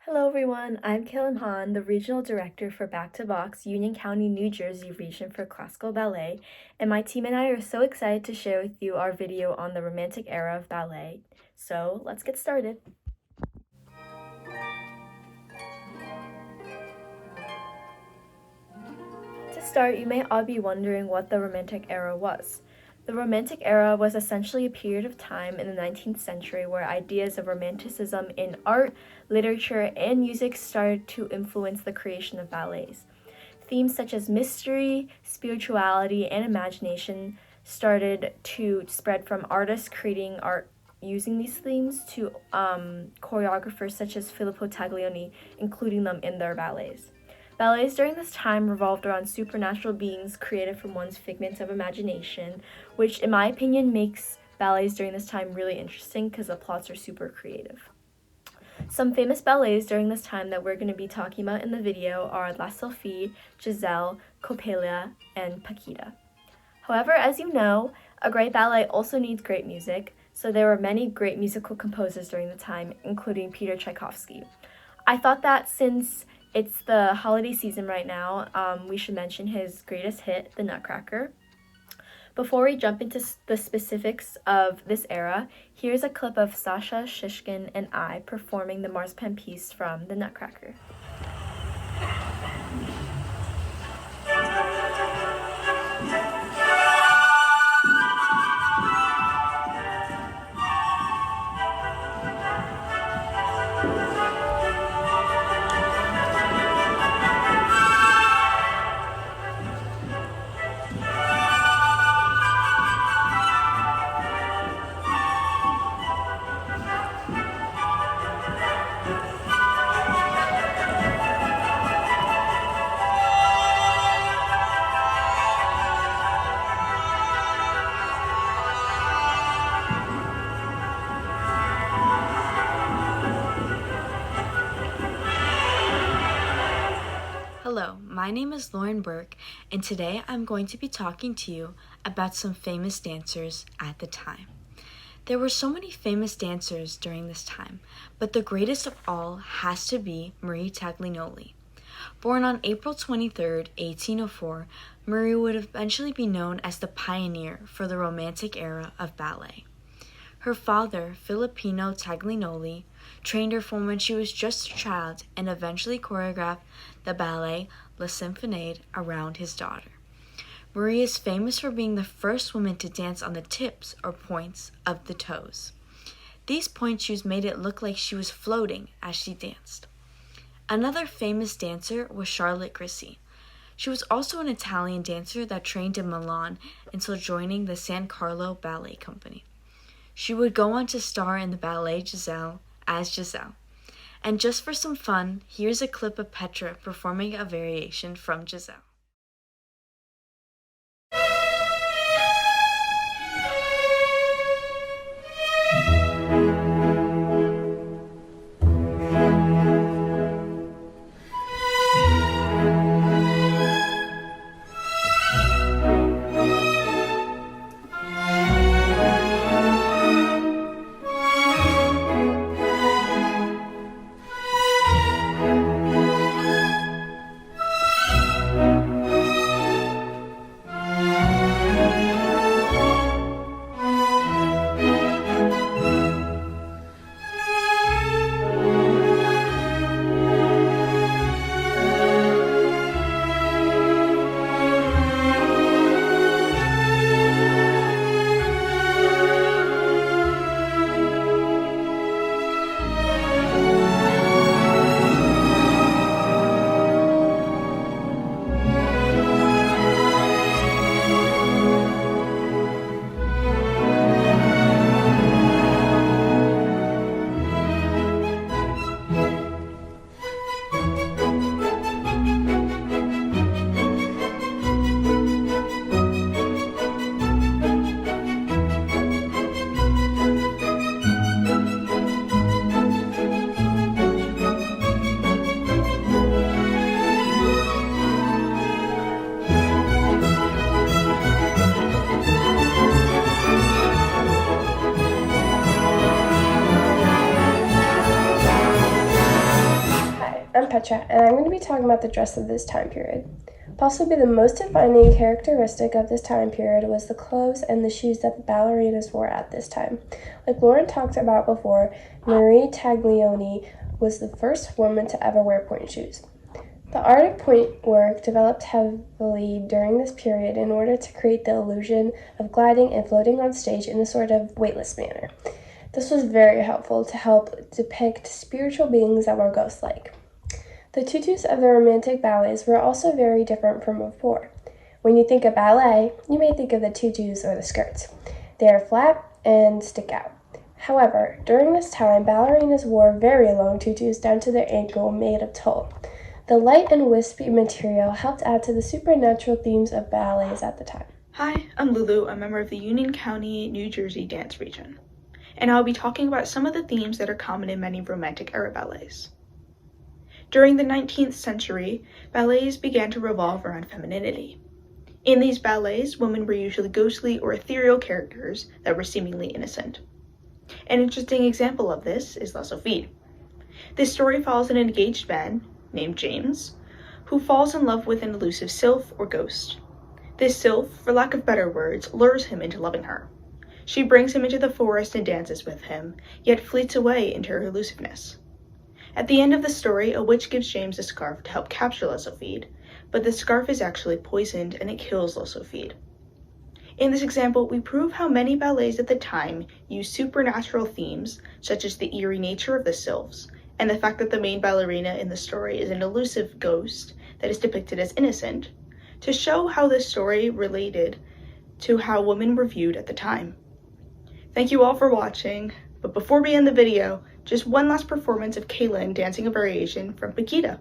Hello everyone, I'm Kaylin Han, the Regional Director for Back to Box, Union County, New Jersey Region for Classical Ballet, and my team and I are so excited to share with you our video on the Romantic era of ballet. So let's get started. To start, you may all be wondering what the Romantic era was. The Romantic era was essentially a period of time in the 19th century where ideas of romanticism in art, literature, and music started to influence the creation of ballets. Themes such as mystery, spirituality, and imagination started to spread from artists creating art using these themes to choreographers such as Filippo Taglioni, including them in their ballets. Ballets during this time revolved around supernatural beings created from one's figments of imagination, which, in my opinion, makes ballets during this time really interesting because the plots are super creative. Some famous ballets during this time that we're going to be talking about in the video are La Sylphie, Giselle, Coppelia, and Paquita. However, as you know, a great ballet also needs great music, so there were many great musical composers during the time, including Peter Tchaikovsky. I thought that since it's the holiday season right now, we should mention his greatest hit, The Nutcracker. Before we jump into the specifics of this era, here's a clip of Sasha Shishkin and I performing the marzipan piece from The Nutcracker. Hello, my name is Lauren Burke, and today I'm going to be talking to you about some famous dancers at the time. There were so many famous dancers during this time, but the greatest of all has to be Marie Taglioni. Born on April 23, 1804, Marie would eventually be known as the pioneer for the Romantic era of ballet. Her father, Filippino Taglioni, trained her from when she was just a child and eventually choreographed the ballet La Symphonade around his daughter. Marie is famous for being the first woman to dance on the tips or points of the toes. These point shoes made it look like she was floating as she danced. Another famous dancer was Charlotte Grisi. She was also an Italian dancer that trained in Milan until joining the San Carlo Ballet Company. She would go on to star in the ballet Giselle as Giselle. And just for some fun, here's a clip of Petra performing a variation from Giselle. I'm Petra, and I'm going to be talking about the dress of this time period. Possibly the most defining characteristic of this time period was the clothes and the shoes that the ballerinas wore at this time. Like Lauren talked about before, Marie Taglioni was the first woman to ever wear pointe shoes. The art of pointe work developed heavily during this period in order to create the illusion of gliding and floating on stage in a sort of weightless manner. This was very helpful to help depict spiritual beings that were ghost-like. The tutus of the Romantic ballets were also very different from before. When you think of ballet, you may think of the tutus or the skirts. They are flat and stick out. However, during this time, ballerinas wore very long tutus down to their ankle made of tulle. The light and wispy material helped add to the supernatural themes of ballets at the time. Hi, I'm Lulu, a member of the Union County, New Jersey dance region, and I'll be talking about some of the themes that are common in many Romantic era ballets. During the 19th century, ballets began to revolve around femininity. In these ballets, women were usually ghostly or ethereal characters that were seemingly innocent. An interesting example of this is La Sophie. This story follows an engaged man named James, who falls in love with an elusive sylph or ghost. This sylph, for lack of better words, lures him into loving her. She brings him into the forest and dances with him, yet fleets away into her elusiveness. At the end of the story, a witch gives James a scarf to help capture La Sophie, but the scarf is actually poisoned and it kills La Sophie. In this example, we prove how many ballets at the time used supernatural themes, such as the eerie nature of the sylphs, and the fact that the main ballerina in the story is an elusive ghost that is depicted as innocent, to show how this story related to how women were viewed at the time. Thank you all for watching, but before we end the video, just one last performance of Kaylin dancing a variation from Paquita.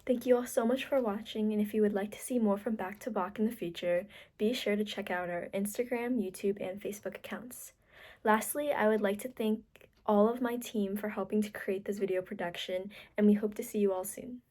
Thank you all so much for watching, and if you would like to see more from Back to Bach in the future, be sure to check out our Instagram, YouTube, and Facebook accounts. Lastly, I would like to thank all of my team for helping to create this video production, and we hope to see you all soon.